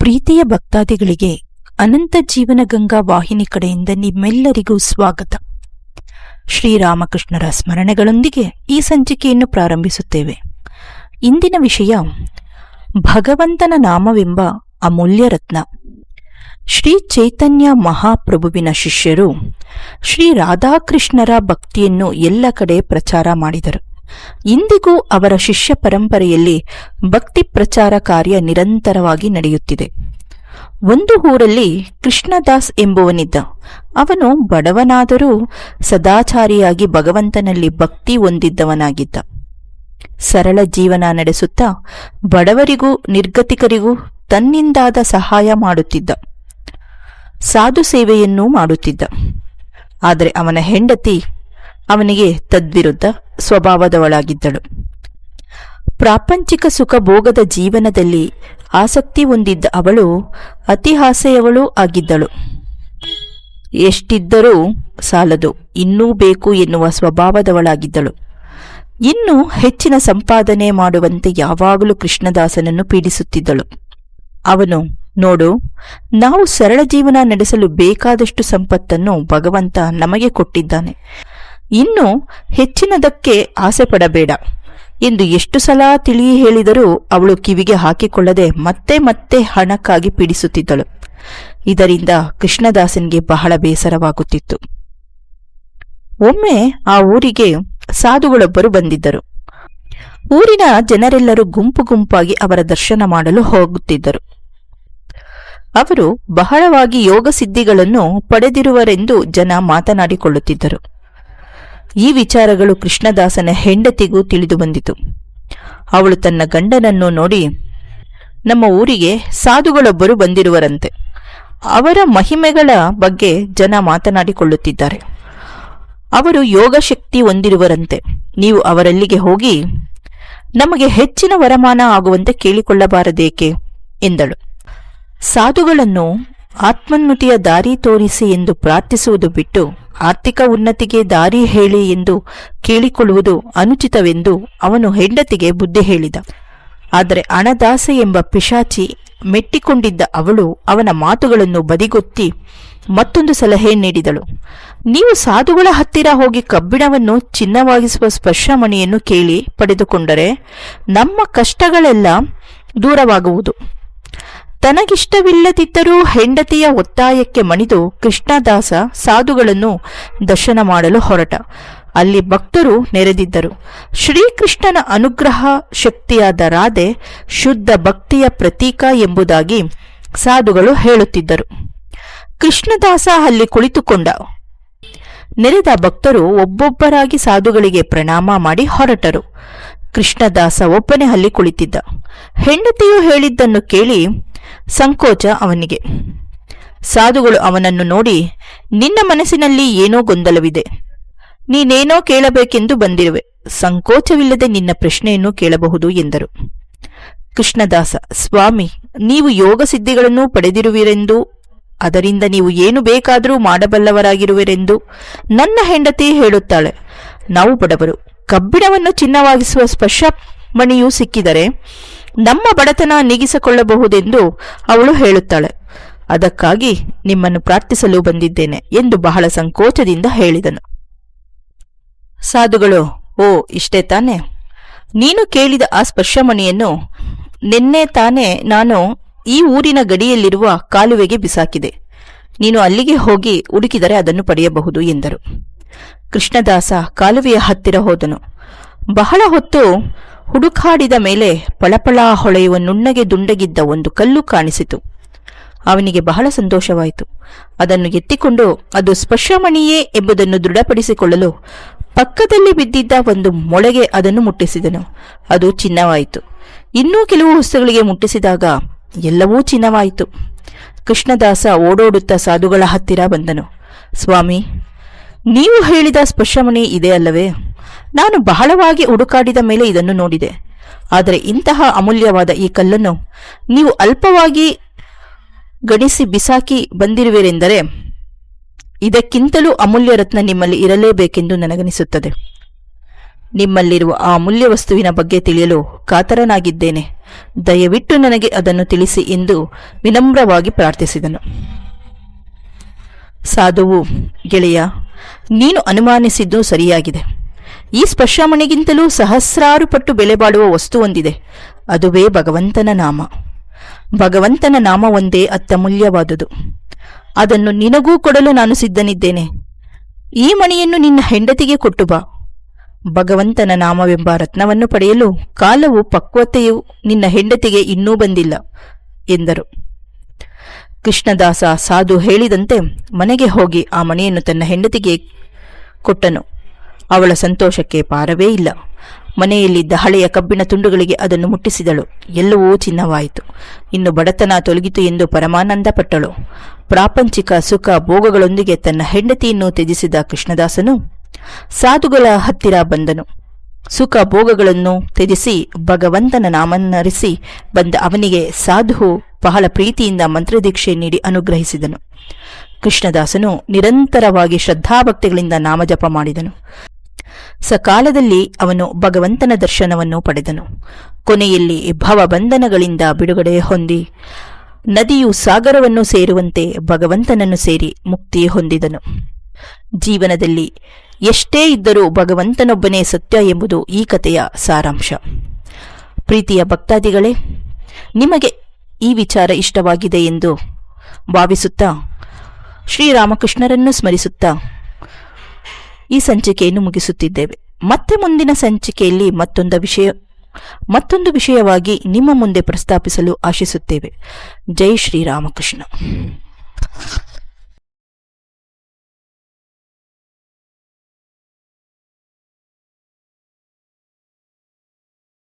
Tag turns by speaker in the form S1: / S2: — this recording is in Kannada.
S1: ಪ್ರೀತಿಯ ಭಕ್ತಾದಿಗಳಿಗೆ ಅನಂತ ಜೀವನ ಗಂಗಾ ವಾಹಿನಿ ಕಡೆಯಿಂದ ನಿಮ್ಮೆಲ್ಲರಿಗೂ ಸ್ವಾಗತ. ಶ್ರೀರಾಮಕೃಷ್ಣರ ಸ್ಮರಣೆಗಳೊಂದಿಗೆ ಈ ಸಂಚಿಕೆಯನ್ನು ಪ್ರಾರಂಭಿಸುತ್ತೇವೆ. ಇಂದಿನ ವಿಷಯ ಭಗವಂತನ ನಾಮವೆಂಬ ಅಮೂಲ್ಯ ರತ್ನ. ಶ್ರೀ ಚೈತನ್ಯ ಮಹಾಪ್ರಭುವಿನ ಶಿಷ್ಯರು ಶ್ರೀ ರಾಧಾಕೃಷ್ಣರ ಭಕ್ತಿಯನ್ನು ಎಲ್ಲ ಕಡೆ ಪ್ರಚಾರ ಮಾಡಿದರು. ಇಂದಿಗೂ ಅವರ ಶಿಷ್ಯ ಪರಂಪರೆಯಲ್ಲಿ ಭಕ್ತಿ ಪ್ರಚಾರ ಕಾರ್ಯ ನಿರಂತರವಾಗಿ ನಡೆಯುತ್ತಿದೆ. ಒಂದು ಊರಲ್ಲಿ ಕೃಷ್ಣದಾಸ್ ಎಂಬುವನಿದ್ದ. ಅವನು ಬಡವನಾದರೂ ಸದಾಚಾರಿಯಾಗಿ ಭಗವಂತನಲ್ಲಿ ಭಕ್ತಿ ಹೊಂದಿದ್ದವನಾಗಿದ್ದ. ಸರಳ ಜೀವನ ನಡೆಸುತ್ತಾ ಬಡವರಿಗೂ ನಿರ್ಗತಿಕರಿಗೂ ತನ್ನಿಂದಾದ ಸಹಾಯ ಮಾಡುತ್ತಿದ್ದ. ಸಾಧು ಸೇವೆಯನ್ನೂ ಮಾಡುತ್ತಿದ್ದ. ಆದರೆ ಅವನ ಹೆಂಡತಿ ಅವನಿಗೆ ತದ್ವಿರುದ್ಧ ಸ್ವಭಾವದವಳಾಗಿದ್ದಳು. ಪ್ರಾಪಂಚಿಕ ಸುಖ ಭೋಗದ ಜೀವನದಲ್ಲಿ ಆಸಕ್ತಿ ಹೊಂದಿದ್ದ ಅವಳು ಅತಿಹಾಸೆಯವಳೂ ಆಗಿದ್ದಳು. ಎಷ್ಟಿದ್ದರೂ ಸಾಲದು, ಇನ್ನೂ ಬೇಕು ಎನ್ನುವ ಸ್ವಭಾವದವಳಾಗಿದ್ದಳು. ಇನ್ನೂ ಹೆಚ್ಚಿನ ಸಂಪಾದನೆ ಮಾಡುವಂತೆ ಯಾವಾಗಲೂ ಕೃಷ್ಣದಾಸನನ್ನು ಪೀಡಿಸುತ್ತಿದ್ದಳು. ಅವನು, ನೋಡು, ನಾವು ಸರಳ ಜೀವನ ನಡೆಸಲು ಬೇಕಾದಷ್ಟು ಸಂಪತ್ತನ್ನು ಭಗವಂತ ನಮಗೆ ಕೊಟ್ಟಿದ್ದಾನೆ. ಇನ್ನು ಹೆಚ್ಚಿನದಕ್ಕೆ ಆಸೆ ಪಡಬೇಡ ಎಂದು ಎಷ್ಟು ಸಲ ತಿಳಿ ಹೇಳಿದರೂ ಅವಳು ಕಿವಿಗೆ ಹಾಕಿಕೊಳ್ಳದೆ ಮತ್ತೆ ಮತ್ತೆ ಹಣಕ್ಕಾಗಿ ಪೀಡಿಸುತ್ತಿದ್ದಳು. ಇದರಿಂದ ಕೃಷ್ಣದಾಸನಿಗೆ ಬಹಳ ಬೇಸರವಾಗುತ್ತಿತ್ತು. ಒಮ್ಮೆ ಆ ಊರಿಗೆ ಸಾಧುಗಳೊಬ್ಬರು ಬಂದಿದ್ದರು. ಊರಿನ ಜನರೆಲ್ಲರೂ ಗುಂಪು ಗುಂಪಾಗಿ ಅವರ ದರ್ಶನ ಮಾಡಲು ಹೋಗುತ್ತಿದ್ದರು. ಅವರು ಬಹಳವಾಗಿ ಯೋಗ ಸಿದ್ಧಿಗಳನ್ನು ಪಡೆದಿರುವರೆಂದು ಜನ ಮಾತನಾಡಿಕೊಳ್ಳುತ್ತಿದ್ದರು. ಈ ವಿಚಾರಗಳು ಕೃಷ್ಣದಾಸನ ಹೆಂಡತಿಗೂ ತಿಳಿದು ಬಂದಿತು. ಅವಳು ತನ್ನ ಗಂಡನನ್ನು ನೋಡಿ, ನಮ್ಮ ಊರಿಗೆ ಸಾಧುಗಳೊಬ್ಬರು ಬಂದಿರುವರಂತೆ. ಅವರ ಮಹಿಮೆಗಳ ಬಗ್ಗೆ ಜನ ಮಾತನಾಡಿಕೊಳ್ಳುತ್ತಿದ್ದಾರೆ. ಅವರು ಯೋಗ ಶಕ್ತಿ ಹೊಂದಿರುವರಂತೆ. ನೀವು ಅವರಲ್ಲಿಗೆ ಹೋಗಿ ನಮಗೆ ಹೆಚ್ಚಿನ ವರಮಾನ ಆಗುವಂತೆ ಕೇಳಿಕೊಳ್ಳಬಾರದೇಕೆ ಎಂದಳು. ಸಾಧುಗಳನ್ನು ಆತ್ಮೋನ್ನತಿಯ ದಾರಿ ತೋರಿಸಿ ಎಂದು ಪ್ರಾರ್ಥಿಸುವುದು ಬಿಟ್ಟು ಆರ್ಥಿಕ ಉನ್ನತಿಗೆ ದಾರಿ ಹೇಳಿ ಎಂದು ಕೇಳಿಕೊಳ್ಳುವುದು ಅನುಚಿತವೆಂದು ಅವನು ಹೆಂಡತಿಗೆ ಬುದ್ಧಿ ಹೇಳಿದ. ಆದರೆ ಹಣದಾಸೆ ಎಂಬ ಪಿಶಾಚಿ ಮೆಟ್ಟಿಕೊಂಡಿದ್ದ ಅವಳು ಅವನ ಮಾತುಗಳನ್ನು ಬದಿಗೊತ್ತಿ ಮತ್ತೊಂದು ಸಲಹೆ ನೀಡಿದಳು. ನೀವು ಸಾಧುಗಳ ಹತ್ತಿರ ಹೋಗಿ ಕಬ್ಬಿಣವನ್ನು ಚಿನ್ನವಾಗಿಸುವ ಸ್ಪರ್ಶಮಣಿಯನ್ನು ಕೇಳಿ ಪಡೆದುಕೊಂಡರೆ ನಮ್ಮ ಕಷ್ಟಗಳೆಲ್ಲ ದೂರವಾಗುವುದು. ತನಗಿಷ್ಟವಿಲ್ಲದಿದ್ದರೂ ಹೆಂಡತಿಯ ಒತ್ತಾಯಕ್ಕೆ ಮಣಿದು ಕೃಷ್ಣದಾಸ ಸಾಧುಗಳನ್ನು ದರ್ಶನ ಮಾಡಲು ಹೊರಟ. ಅಲ್ಲಿ ಭಕ್ತರು ನೆರೆದಿದ್ದರು. ಶ್ರೀಕೃಷ್ಣನ ಅನುಗ್ರಹ ಶಕ್ತಿಯಾದ ರಾಧೆ ಶುದ್ಧ ಭಕ್ತಿಯ ಪ್ರತೀಕ ಎಂಬುದಾಗಿ ಸಾಧುಗಳು ಹೇಳುತ್ತಿದ್ದರು. ಕೃಷ್ಣದಾಸ ಅಲ್ಲಿ ಕುಳಿತುಕೊಂಡ. ನೆರೆದ ಭಕ್ತರು ಒಬ್ಬೊಬ್ಬರಾಗಿ ಸಾಧುಗಳಿಗೆ ಪ್ರಣಾಮ ಮಾಡಿ ಹೊರಟರು. ಕೃಷ್ಣದಾಸ ಒಬ್ಬನೇ ಅಲ್ಲಿ ಕುಳಿತಿದ್ದ. ಹೆಂಡತಿಯು ಹೇಳಿದ್ದನ್ನು ಕೇಳಿ ಸಂಕೋಚ ಅವನಿಗೆ. ಸಾಧುಗಳು ಅವನನ್ನು ನೋಡಿ, ನಿನ್ನ ಮನಸ್ಸಿನಲ್ಲಿ ಏನೋ ಗೊಂದಲವಿದೆ, ನೀನೇನೋ ಕೇಳಬೇಕೆಂದು ಬಂದಿರುವೆ, ಸಂಕೋಚವಿಲ್ಲದೆ ನಿನ್ನ ಪ್ರಶ್ನೆಯನ್ನು ಕೇಳಬಹುದು ಎಂದರು. ಕೃಷ್ಣದಾಸ, ಸ್ವಾಮಿ, ನೀವು ಯೋಗ ಸಿದ್ಧಿಗಳನ್ನು ಪಡೆದಿರುವಿರೆಂದು, ಅದರಿಂದ ನೀವು ಏನು ಬೇಕಾದರೂ ಮಾಡಬಲ್ಲವರಾಗಿರುವಿರೆಂದು ನನ್ನ ಹೆಂಡತಿ ಹೇಳುತ್ತಾಳೆ. ನಾವು ಬಡವರು, ಕಬ್ಬಿಣವನ್ನು ಚಿನ್ನವಾಗಿಸುವ ಸ್ಪರ್ಶ ಮಣಿಯೂ ಸಿಕ್ಕಿದರೆ ನಮ್ಮ ಬಡತನ ನೀಗಿಸಿಕೊಳ್ಳಬಹುದೆಂದು ಅವಳು ಹೇಳುತ್ತಾಳೆ. ಅದಕ್ಕಾಗಿ ನಿಮ್ಮನ್ನು ಪ್ರಾರ್ಥಿಸಲು ಬಂದಿದ್ದೇನೆ ಎಂದು ಬಹಳ ಸಂಕೋಚದಿಂದ ಹೇಳಿದನು. ಸಾಧುಗಳು, ಓ, ಇಷ್ಟೇ ತಾನೆ? ನೀನು ಕೇಳಿದ ಆ ಸ್ಪರ್ಶಮಣಿಯನ್ನು ನಿನ್ನೆ ತಾನೇ ನಾನು ಈ ಊರಿನ ಗಡಿಯಲ್ಲಿರುವ ಕಾಲುವೆಗೆ ಬಿಸಾಕಿದೆ. ನೀನು ಅಲ್ಲಿಗೆ ಹೋಗಿ ಹುಡುಕಿದರೆ ಅದನ್ನು ಪಡೆಯಬಹುದು ಎಂದರು. ಕೃಷ್ಣದಾಸ ಕಾಲುವೆಯ ಹತ್ತಿರ ಹೋದನು. ಬಹಳ ಹೊತ್ತು ಹುಡುಕಾಡಿದ ಮೇಲೆ ಪಳಪಳ ಹೊಳೆಯುವ ನುಣ್ಣಗೆ ದುಂಡಗಿದ್ದ ಒಂದು ಕಲ್ಲು ಕಾಣಿಸಿತು. ಅವನಿಗೆ ಬಹಳ ಸಂತೋಷವಾಯಿತು. ಅದನ್ನು ಎತ್ತಿಕೊಂಡು ಅದು ಸ್ಪರ್ಶಮಣಿಯೇ ಎಂಬುದನ್ನು ದೃಢಪಡಿಸಿಕೊಳ್ಳಲು ಪಕ್ಕದಲ್ಲಿ ಬಿದ್ದಿದ್ದ ಒಂದು ಮೊಳೆಗೆ ಅದನ್ನು ಮುಟ್ಟಿಸಿದನು. ಅದು ಚಿನ್ನವಾಯಿತು. ಇನ್ನೂ ಕೆಲವು ವಸ್ತುಗಳಿಗೆ ಮುಟ್ಟಿಸಿದಾಗ ಎಲ್ಲವೂ ಚಿನ್ನವಾಯಿತು. ಕೃಷ್ಣದಾಸ ಓಡೋಡುತ್ತಾ ಸಾಧುಗಳ ಹತ್ತಿರ ಬಂದನು. ಸ್ವಾಮಿ, ನೀವು ಹೇಳಿದ ಸ್ಪರ್ಶಮಣಿ ಇದೆ ಅಲ್ಲವೇ? ನಾನು ಬಹಳವಾಗಿ ಹುಡುಕಾಡಿದ ಮೇಲೆ ಇದನ್ನು ನೋಡಿದೆ. ಆದರೆ ಇಂತಹ ಅಮೂಲ್ಯವಾದ ಈ ಕಲ್ಲನ್ನು ನೀವು ಅಲ್ಪವಾಗಿ ಗಣಿಸಿ ಬಿಸಾಕಿ ಬಂದಿರುವಿರೆಂದರೆ ಇದಕ್ಕಿಂತಲೂ ಅಮೂಲ್ಯ ರತ್ನ ನಿಮ್ಮಲ್ಲಿ ಇರಲೇಬೇಕೆಂದು ನನಗನಿಸುತ್ತದೆ. ನಿಮ್ಮಲ್ಲಿರುವ ಆ ಅಮೂಲ್ಯ ವಸ್ತುವಿನ ಬಗ್ಗೆ ತಿಳಿಯಲು ಕಾತರನಾಗಿದ್ದೇನೆ. ದಯವಿಟ್ಟು ನನಗೆ ಅದನ್ನು ತಿಳಿಸಿ ಎಂದು ವಿನಮ್ರವಾಗಿ ಪ್ರಾರ್ಥಿಸಿದನು. ಸಾಧುವು, ಗೆಳೆಯ, ನೀನು ಅನುಮಾನಿಸಿದ್ದು ಸರಿಯಾಗಿದೆ. ಈ ಸ್ಪರ್ಶಮಣಿಗಿಂತಲೂ ಸಹಸ್ರಾರು ಪಟ್ಟು ಬೆಲೆ ಬಾಳುವ ವಸ್ತು ಒಂದಿದೆ. ಅದುವೇ ಭಗವಂತನ ನಾಮ. ಭಗವಂತನ ನಾಮ ಒಂದೇ ಅತ್ಯಮೂಲ್ಯವಾದುದು. ಅದನ್ನು ನಿನಗೂ ಕೊಡಲು ನಾನು ಸಿದ್ಧನಿದ್ದೇನೆ. ಈ ಮಣಿಯನ್ನು ನಿನ್ನ ಹೆಂಡತಿಗೆ ಕೊಟ್ಟು ಬಾ. ಭಗವಂತನ ನಾಮವೆಂಬ ರತ್ನವನ್ನು ಪಡೆಯಲು ಕಾಲವು ಪಕ್ವತೆಯು ನಿನ್ನ ಹೆಂಡತಿಗೆ ಇನ್ನೂ ಬಂದಿಲ್ಲ ಎಂದರು. ಕೃಷ್ಣದಾಸ ಸಾಧು ಹೇಳಿದಂತೆ ಮನೆಗೆ ಹೋಗಿ ಆ ಮಣಿಯನ್ನು ತನ್ನ ಹೆಂಡತಿಗೆ ಕೊಟ್ಟನು. ಅವಳ ಸಂತೋಷಕ್ಕೆ ಪಾರವೇ ಇಲ್ಲ. ಮನೆಯಲ್ಲಿದ್ದ ಹಳೆಯ ಕಬ್ಬಿಣ ತುಂಡುಗಳಿಗೆ ಅದನ್ನು ಮುಟ್ಟಿಸಿದಳು. ಎಲ್ಲವೂ ಚಿನ್ನವಾಯಿತು. ಇನ್ನು ಬಡತನ ತೊಲಗಿತು ಎಂದು ಪರಮಾನಂದ ಪಟ್ಟಳು. ಪ್ರಾಪಂಚಿಕ ಸುಖ ಭೋಗಗಳೊಂದಿಗೆ ತನ್ನ ಹೆಂಡತಿಯನ್ನು ತ್ಯಜಿಸಿದ ಕೃಷ್ಣದಾಸನು ಸಾಧುಗಳ ಹತ್ತಿರ ಬಂದನು. ಸುಖ ಭೋಗಗಳನ್ನು ತ್ಯಜಿಸಿ ಭಗವಂತನ ನಾಮನ್ನರಿಸಿ ಬಂದ ಅವನಿಗೆ ಸಾಧು ಬಹಳ ಪ್ರೀತಿಯಿಂದ ಮಂತ್ರದೀಕ್ಷೆ ನೀಡಿ ಅನುಗ್ರಹಿಸಿದನು. ಕೃಷ್ಣದಾಸನು ನಿರಂತರವಾಗಿ ಶ್ರದ್ಧಾಭಕ್ತಿಗಳಿಂದ ನಾಮಜಪ ಮಾಡಿದನು. ಸಕಾಲದಲ್ಲಿ ಅವನು ಭಗವಂತನ ದರ್ಶನವನ್ನು ಪಡೆದನು. ಕೊನೆಯಲ್ಲಿ ಭವಬಂಧನಗಳಿಂದ ಬಿಡುಗಡೆ ಹೊಂದಿ ನದಿಯು ಸಾಗರವನ್ನು ಸೇರುವಂತೆ ಭಗವಂತನನ್ನು ಸೇರಿ ಮುಕ್ತಿ ಹೊಂದಿದನು. ಜೀವನದಲ್ಲಿ ಎಷ್ಟೇ ಇದ್ದರೂ ಭಗವಂತನೊಬ್ಬನೇ ಸತ್ಯ ಎಂಬುದು ಈ ಕಥೆಯ ಸಾರಾಂಶ. ಪ್ರೀತಿಯ ಭಕ್ತಾದಿಗಳೇ, ನಿಮಗೆ ಈ ವಿಚಾರ ಇಷ್ಟವಾಗಿದೆ ಎಂದು ಭಾವಿಸುತ್ತಾ ಶ್ರೀರಾಮಕೃಷ್ಣರನ್ನು ಸ್ಮರಿಸುತ್ತಾ ಈ ಸಂಚಿಕೆಯನ್ನು ಮುಗಿಸುತ್ತಿದ್ದೇವೆ. ಮತ್ತೆ ಮುಂದಿನ ಸಂಚಿಕೆಯಲ್ಲಿ ಮತ್ತೊಂದು ವಿಷಯವಾಗಿ ನಿಮ್ಮ ಮುಂದೆ ಪ್ರಸ್ತಾಪಿಸಲು ಆಶಿಸುತ್ತೇವೆ. ಜೈ ಶ್ರೀರಾಮಕೃಷ್ಣ.